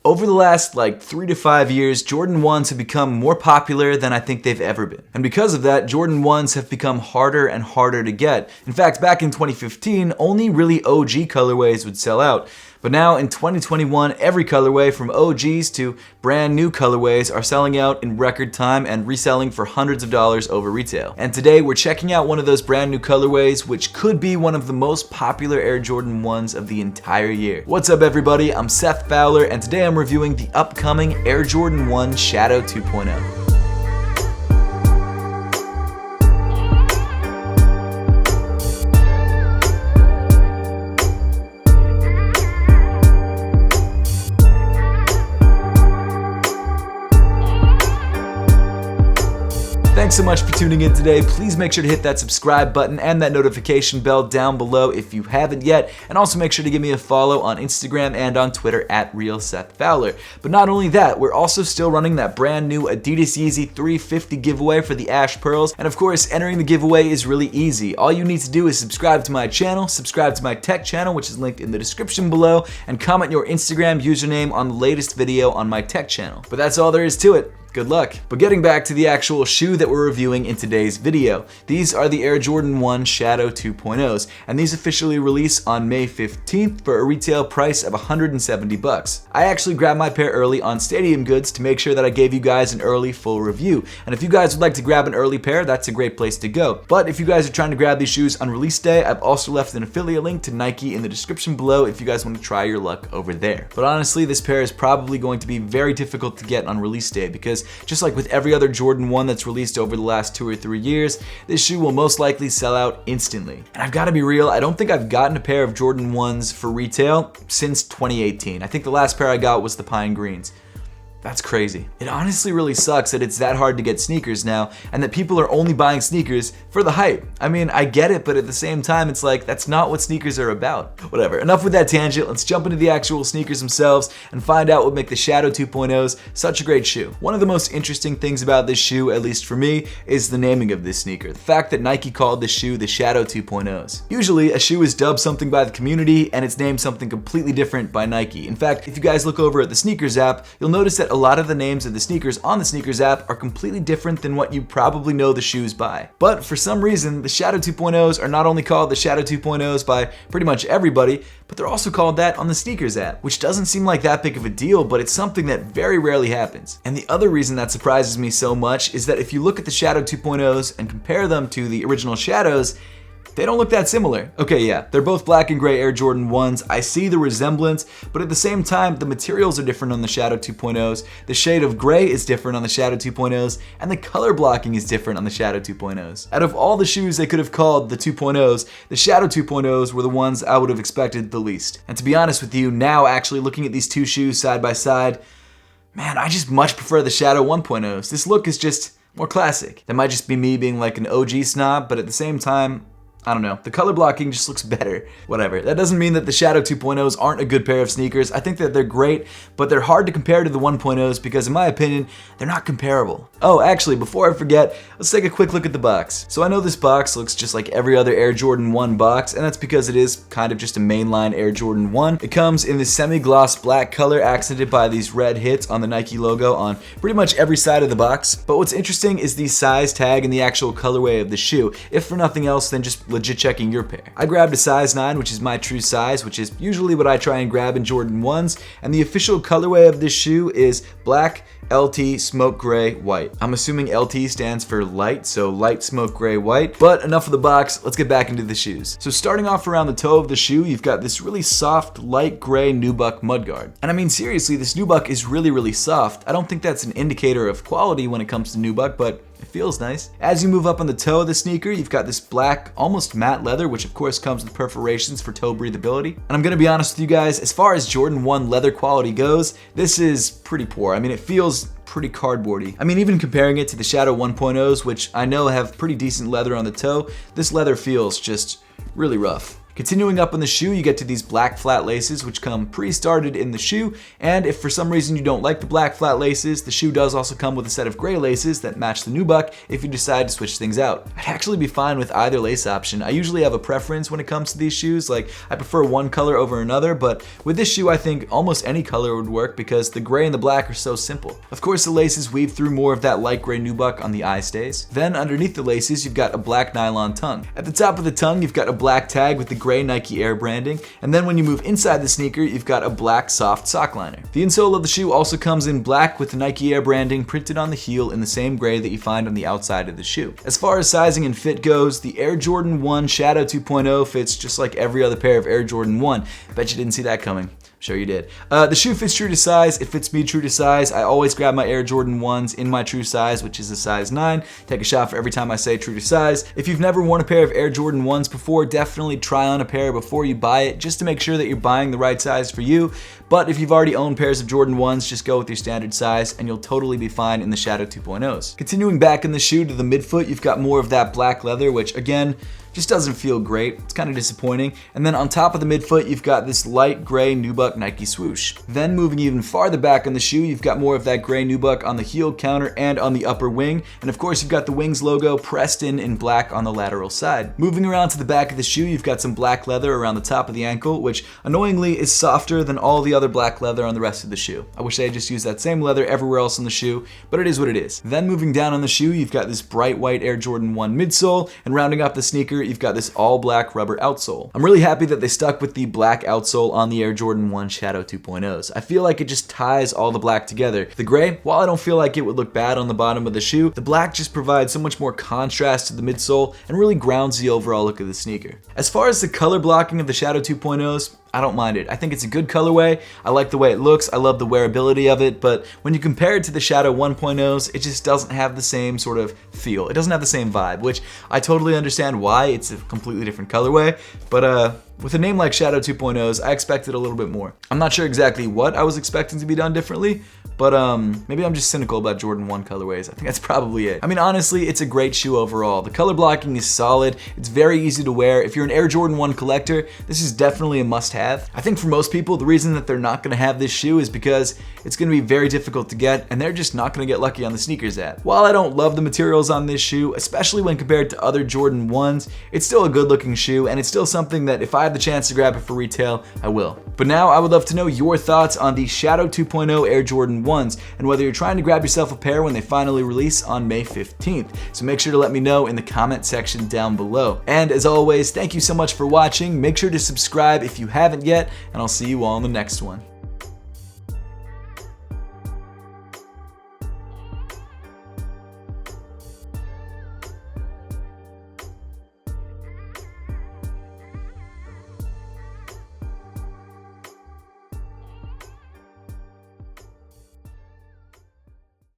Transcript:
Over the last like 3 to 5 years, Jordan 1s have become more popular than I think they've ever been. And because of that, Jordan 1s have become harder and harder to get. In fact, back in 2015, only really OG colorways would sell out. But now in 2021, every colorway from OGs to brand new colorways are selling out in record time and reselling for hundreds of dollars over retail. And today we're checking out one of those brand new colorways, which could be one of the most popular Air Jordan 1s of the entire year. What's up everybody, I'm Seth Fowler, and today I'm reviewing the upcoming Air Jordan 1 Shadow 2.0. Thanks so much for tuning in today. Please make sure to hit that subscribe button and that notification bell down below if you haven't yet. And also make sure to give me a follow on Instagram and on Twitter at @RealSethFowler. But not only that, we're also still running that brand new Adidas YEEZY 350 giveaway for the Ash Pearls. And of course, entering the giveaway is really easy. All you need to do is subscribe to my channel, subscribe to my tech channel, which is linked in the description below, and comment your Instagram username on the latest video on my tech channel. But that's all there is to it. Good luck. But getting back to the actual shoe that we're reviewing in today's video. These are the Air Jordan 1 Shadow 2.0s, and these officially release on May 15th for a retail price of $170. I actually grabbed my pair early on Stadium Goods to make sure that I gave you guys an early full review. And if you guys would like to grab an early pair, that's a great place to go. But if you guys are trying to grab these shoes on release day, I've also left an affiliate link to Nike in the description below if you guys want to try your luck over there. But honestly, this pair is probably going to be very difficult to get on release day because just like with every other Jordan 1 that's released over the last 2 or 3 years, this shoe will most likely sell out instantly. And I've got to be real, I don't think I've gotten a pair of Jordan 1s for retail since 2018. I think the last pair I got was the Pine Greens. That's crazy. It honestly really sucks that it's that hard to get sneakers now and that people are only buying sneakers for the hype. I mean, I get it, but at the same time, it's like, that's not what sneakers are about. Whatever, enough with that tangent. Let's jump into the actual sneakers themselves and find out what make the Shadow 2.0s such a great shoe. One of the most interesting things about this shoe, at least for me, is the naming of this sneaker. The fact that Nike called this shoe the Shadow 2.0s. Usually, a shoe is dubbed something by the community and it's named something completely different by Nike. In fact, if you guys look over at the Sneakers app, you'll notice that a lot of the names of the sneakers on the Sneakers app are completely different than what you probably know the shoes by. But for some reason, the Shadow 2.0s are not only called the Shadow 2.0s by pretty much everybody, but they're also called that on the Sneakers app, which doesn't seem like that big of a deal, but it's something that very rarely happens. And the other reason that surprises me so much is that if you look at the Shadow 2.0s and compare them to the original Shadows, they don't look that similar. Okay, yeah, they're both black and gray Air Jordan 1s. I see the resemblance, but at the same time, the materials are different on the Shadow 2.0s, the shade of gray is different on the Shadow 2.0s, and the color blocking is different on the Shadow 2.0s. Out of all the shoes they could have called the 2.0s, the Shadow 2.0s were the ones I would have expected the least. And to be honest with you, now actually looking at these two shoes side by side, man, I just much prefer the Shadow 1.0s. This look is just more classic. That might just be me being like an OG snob, but at the same time, I don't know, the color blocking just looks better. Whatever. That doesn't mean that the Shadow 2.0s aren't a good pair of sneakers. I think that they're great, but they're hard to compare to the 1.0s because in my opinion, they're not comparable. Oh, actually, before I forget, let's take a quick look at the box. So I know this box looks just like every other Air Jordan 1 box, and that's because it is kind of just a mainline Air Jordan 1. It comes in this semi-gloss black color accented by these red hits on the Nike logo on pretty much every side of the box. But what's interesting is the size tag and the actual colorway of the shoe, if for nothing else than just legit checking your pair. I grabbed a size 9, which is my true size, which is usually what I try and grab in Jordan 1s, and the official colorway of this shoe is black, LT, smoke gray, white. I'm assuming LT stands for light, so light, smoke gray, white. But enough of the box, let's get back into the shoes. So starting off around the toe of the shoe, you've got this really soft, light gray nubuck mudguard. And I mean, seriously, this nubuck is really, really soft. I don't think that's an indicator of quality when it comes to nubuck, but it feels nice. As you move up on the toe of the sneaker, you've got this black, almost matte leather, which of course comes with perforations for toe breathability. And I'm gonna be honest with you guys, as far as Jordan 1 leather quality goes, this is pretty poor. I mean, it feels pretty cardboardy. I mean, even comparing it to the Shadow 1.0s, which I know have pretty decent leather on the toe, this leather feels just really rough. Continuing up on the shoe, you get to these black flat laces, which come pre-started in the shoe, and if for some reason you don't like the black flat laces, the shoe does also come with a set of gray laces that match the nubuck if you decide to switch things out. I'd actually be fine with either lace option. I usually have a preference when it comes to these shoes, like I prefer one color over another, but with this shoe I think almost any color would work because the gray and the black are so simple. Of course, the laces weave through more of that light gray nubuck on the eye stays. Then underneath the laces, you've got a black nylon tongue. At the top of the tongue, you've got a black tag with the gray Nike Air branding, and then when you move inside the sneaker, you've got a black soft sock liner. The insole of the shoe also comes in black with the Nike Air branding printed on the heel in the same gray that you find on the outside of the shoe. As far as sizing and fit goes, the Air Jordan 1 Shadow 2.0 fits just like every other pair of Air Jordan 1. Bet you didn't see that coming. Sure you did. The shoe fits true to size. It fits me true to size. I always grab my Air Jordan 1s in my true size, which is a size 9. Take a shot for every time I say true to size. If you've never worn a pair of Air Jordan 1s before, definitely try on a pair before you buy it, just to make sure that you're buying the right size for you. But if you've already owned pairs of Jordan 1s, just go with your standard size and you'll totally be fine in the Shadow 2.0s. Continuing back in the shoe to the midfoot, you've got more of that black leather, which again, just doesn't feel great. It's kind of disappointing. And then on top of the midfoot, you've got this light gray nubuck Nike swoosh. Then moving even farther back on the shoe, you've got more of that gray nubuck on the heel counter and on the upper wing. And of course, you've got the Wings logo pressed in black on the lateral side. Moving around to the back of the shoe, you've got some black leather around the top of the ankle, which annoyingly is softer than all the other black leather on the rest of the shoe. I wish they had just used that same leather everywhere else on the shoe, but it is what it is. Then moving down on the shoe, you've got this bright white Air Jordan 1 midsole, and rounding up the sneaker, you've got this all black rubber outsole. I'm really happy that they stuck with the black outsole on the Air Jordan 1 Shadow 2.0s. I feel like it just ties all the black together. The gray, while I don't feel like it would look bad on the bottom of the shoe, the black just provides so much more contrast to the midsole and really grounds the overall look of the sneaker. As far as the color blocking of the Shadow 2.0s, I don't mind it. I think it's a good colorway. I like the way it looks. I love the wearability of it, but when you compare it to the Shadow 1.0s, it just doesn't have the same sort of feel. It doesn't have the same vibe, which I totally understand why. It's a completely different colorway, but with a name like Shadow 2.0s, I expected a little bit more. I'm not sure exactly what I was expecting to be done differently, but maybe I'm just cynical about Jordan 1 colorways. I think that's probably it. I mean, honestly, it's a great shoe overall. The color blocking is solid. It's very easy to wear. If you're an Air Jordan 1 collector, this is definitely a must-have. I think for most people, the reason that they're not gonna have this shoe is because it's gonna be very difficult to get, and they're just not gonna get lucky on the sneakers app. While I don't love the materials on this shoe, especially when compared to other Jordan 1s, it's still a good looking shoe, and it's still something that if I have the chance to grab it for retail, I will. But now I would love to know your thoughts on the Shadow 2.0 Air Jordan 1s, and whether you're trying to grab yourself a pair when they finally release on May 15th. So make sure to let me know in the comment section down below. And as always, thank you so much for watching. Make sure to subscribe if you haven't yet, and I'll see you all in the next one.